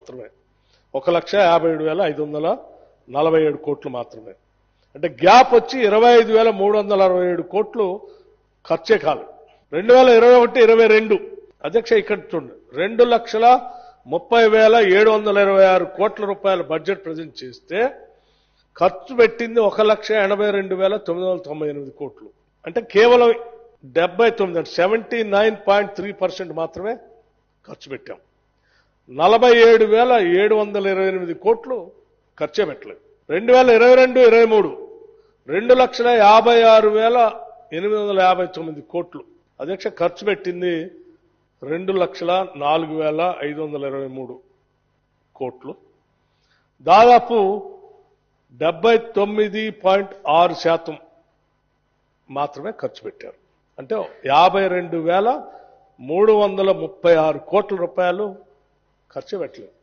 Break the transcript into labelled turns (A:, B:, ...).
A: మాత్రమే. 1,57,547 కోట్లు మాత్రమే. అంటే గ్యాప్ వచ్చి 25,367 కోట్లు ఖర్చే కాదు. 2021-22 అధ్యక్ష ఇక్కడ చూడండి, 2,30,726 కోట్ల రూపాయల బడ్జెట్ ప్రజెంట్ చేస్తే ఖర్చు పెట్టింది 1,82,998 కోట్లు. అంటే కేవలం 79% మాత్రమే ఖర్చు పెట్టాం. 47,728 కోట్లు ఖర్చే పెట్టలేదు. 2022-23 2,56,859 కోట్లు అధ్యక్ష ఖర్చు పెట్టింది 2,04,523 కోట్లు. దాదాపు 79.6% మాత్రమే ఖర్చు పెట్టారు. అంటే 52,336 కోట్ల రూపాయలు ఖర్చు పెట్టలేదు.